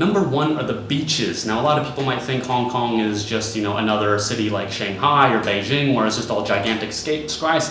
Number one are the beaches. Now, a lot of people might think Hong Kong is just, another city like Shanghai or Beijing, where it's just all gigantic skyscrapers.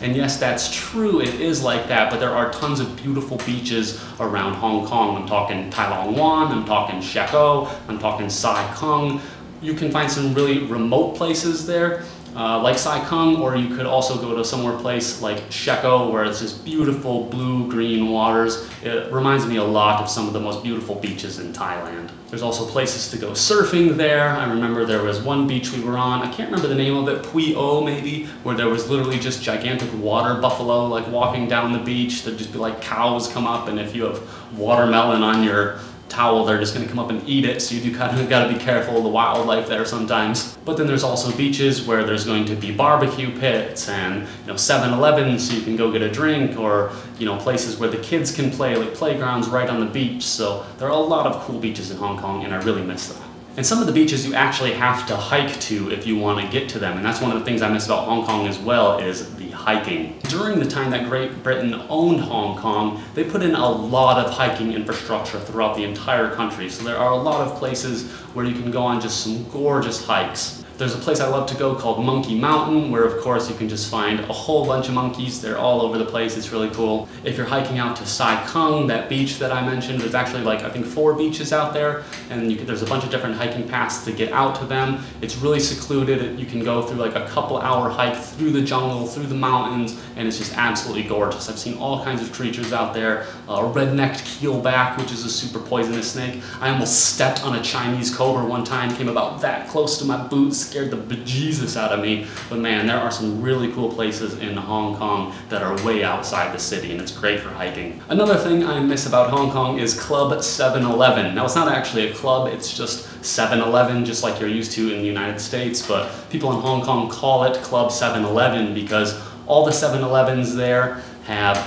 And yes, that's true, it is like that, but there are tons of beautiful beaches around Hong Kong. I'm talking Tai Long Wan, I'm talking Shek O, I'm talking Sai Kung. You can find some really remote places there, like Sai Kung, or you could also go to somewhere place like Shek O, where it's just beautiful blue-green waters. It reminds me a lot of some of the most beautiful beaches in Thailand. There's also places to go surfing there. I remember there was one beach we were on, I can't remember the name of it, Pui O maybe, where there was literally just gigantic water buffalo like walking down the beach. There'd just be like cows come up, and if you have watermelon on your towel, they're just going to come up and eat it, so you do kind of got to be careful of the wildlife there sometimes. But then there's also beaches where there's going to be barbecue pits and 7-Elevens, so you can go get a drink, or places where the kids can play, like playgrounds right on the beach. So there are a lot of cool beaches in Hong Kong, and I really miss them. And some of the beaches you actually have to hike to if you want to get to them, and that's one of the things I miss about Hong Kong as well, is the hiking. During the time that Great Britain owned Hong Kong, they put in a lot of hiking infrastructure throughout the entire country, so there are a lot of places where you can go on just some gorgeous hikes. There's a place I love to go called Monkey Mountain, where of course you can just find a whole bunch of monkeys. They're all over the place, it's really cool. If you're hiking out to Sai Kung, that beach that I mentioned, there's actually like I think 4 beaches out there, and there's a bunch of different hiking paths to get out to them. It's really secluded. You can go through like a couple-hour hike through the jungle, through the mountains, and it's just absolutely gorgeous. I've seen all kinds of creatures out there. A red-necked keelback, which is a super poisonous snake. I almost stepped on a Chinese cobra one time, came about that close to my boots, scared the bejesus out of me. But man, there are some really cool places in Hong Kong that are way outside the city, and it's great for hiking. Another thing I miss about Hong Kong is Club 7-Eleven. Now, it's not actually a club, it's just 7-Eleven, just like you're used to in the United States, but people in Hong Kong call it Club 7-Eleven because all the 7-Elevens there have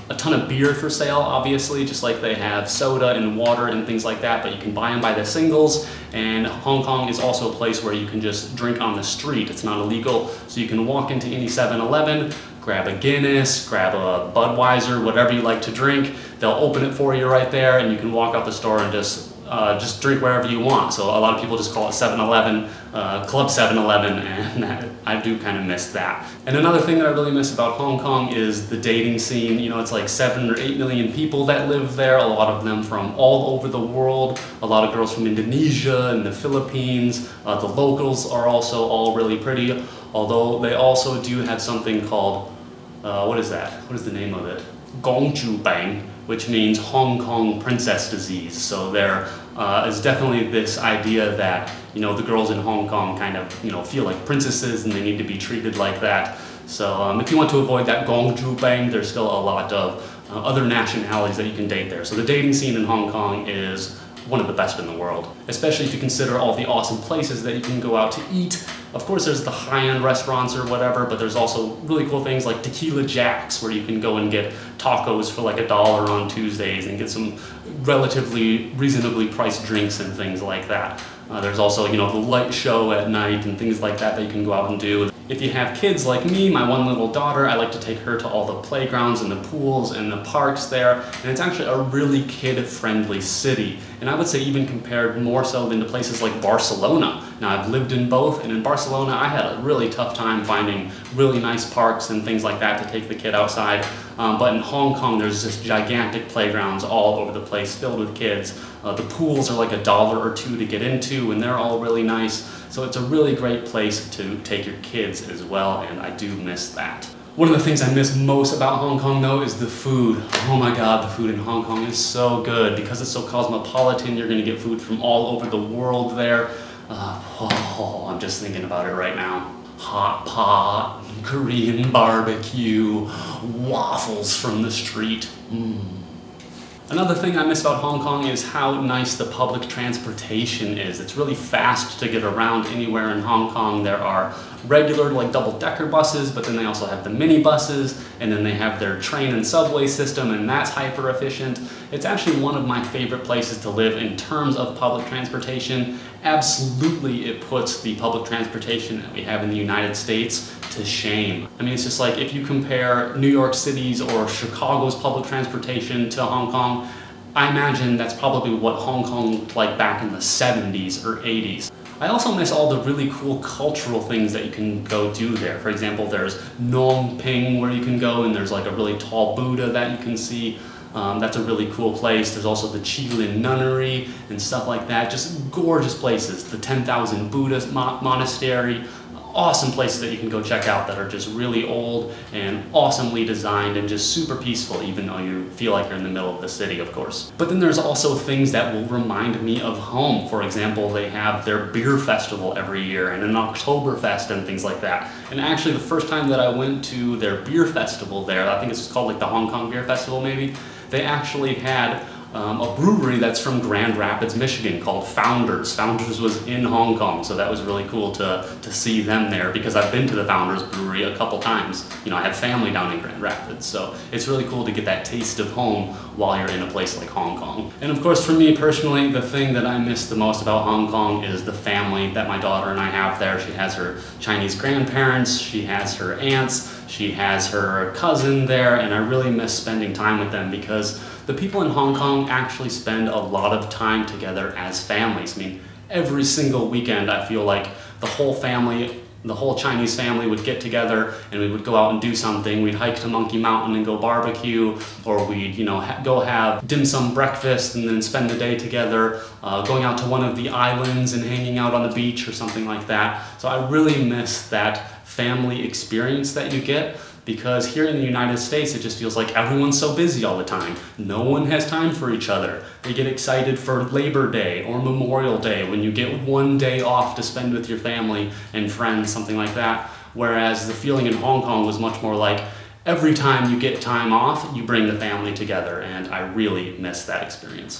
a ton of beer for sale, obviously, just like they have soda and water and things like that, but you can buy them by the singles. And Hong Kong is also a place where you can just drink on the street. It's not illegal, so you can walk into any 7-Eleven, grab a Guinness, grab a Budweiser, whatever you like to drink. They'll open it for you right there, and you can walk out the store and just drink wherever you want. So a lot of people just call it 7-Eleven, Club 7-Eleven, and I do kind of miss that. And another thing that I really miss about Hong Kong is the dating scene. It's like 7 or 8 million people that live there, a lot of them from all over the world, a lot of girls from Indonesia and the Philippines. The locals are also all really pretty, although they also do have something called, what is that? What is the name of it? Gongju Bang, which means Hong Kong princess disease. So there is definitely this idea that the girls in Hong Kong kind of feel like princesses and they need to be treated like that. So if you want to avoid that Gongju Bang, there's still a lot of other nationalities that you can date there. So the dating scene in Hong Kong is one of the best in the world, especially if you consider all the awesome places that you can go out to eat. Of course, there's the high-end restaurants or whatever, but there's also really cool things like Tequila Jack's, where you can go and get tacos for like $1 on Tuesdays and get some relatively reasonably priced drinks and things like that. There's also, the light show at night and things like that that you can go out and do. If you have kids like me, my one little daughter, I like to take her to all the playgrounds and the pools and the parks there, and it's actually a really kid-friendly city. And I would say even compared more so than to places like Barcelona. Now, I've lived in both, and in Barcelona I had a really tough time finding really nice parks and things like that to take the kid outside. But in Hong Kong, there's just gigantic playgrounds all over the place filled with kids. The pools are like $1 or $2 to get into, and they're all really nice. So it's a really great place to take your kids as well, and I do miss that. One of the things I miss most about Hong Kong, though, is the food. Oh my God, the food in Hong Kong is so good. Because it's so cosmopolitan, you're gonna get food from all over the world there. I'm just thinking about it right now. Hot pot, Korean barbecue, waffles from the street. Another thing I miss about Hong Kong is how nice the public transportation is. It's really fast to get around anywhere in Hong Kong. There are regular like double-decker buses, but then they also have the mini buses, and then they have their train and subway system, and that's hyper efficient. It's actually one of my favorite places to live in terms of public transportation. Absolutely, it puts the public transportation that we have in the United States to shame. I mean, it's just like if you compare New York City's or Chicago's public transportation to Hong Kong, I imagine that's probably what Hong Kong looked like back in the 70s or 80s. I also miss all the really cool cultural things that you can go do there. For example, there's Phnom Penh where you can go, and there's like a really tall Buddha that you can see. That's a really cool place. There's also the Qilin Nunnery and stuff like that. Just gorgeous places. The 10,000 Buddhist Monastery. Awesome places that you can go check out that are just really old and awesomely designed and just super peaceful, even though you feel like you're in the middle of the city, of course. But then there's also things that will remind me of home. For example, they have their beer festival every year and an Oktoberfest and things like that. And actually the first time that I went to their beer festival there, I think it's called like the Hong Kong Beer Festival maybe, they actually had a brewery that's from Grand Rapids, Michigan called Founders. Founders was in Hong Kong, so that was really cool to see them there because I've been to the Founders brewery a couple times. You know, I have family down in Grand Rapids, so it's really cool to get that taste of home while you're in a place like Hong Kong. And of course, for me personally, the thing that I miss the most about Hong Kong is the family that my daughter and I have there. She has her Chinese grandparents, she has her aunts, she has her cousin there, and I really miss spending time with them because the people in Hong Kong actually spend a lot of time together as families. I mean, every single weekend I feel like the whole family, the whole Chinese family would get together and we would go out and do something. We'd hike to Monkey Mountain and go barbecue, or we'd, you know, go have dim sum breakfast and then spend the day together, going out to one of the islands and hanging out on the beach or something like that. So I really miss that family experience that you get, because here in the United States, it just feels like everyone's so busy all the time. No one has time for each other. They get excited for Labor Day or Memorial Day when you get one day off to spend with your family and friends, something like that. Whereas the feeling in Hong Kong was much more like every time you get time off, you bring the family together, and I really miss that experience.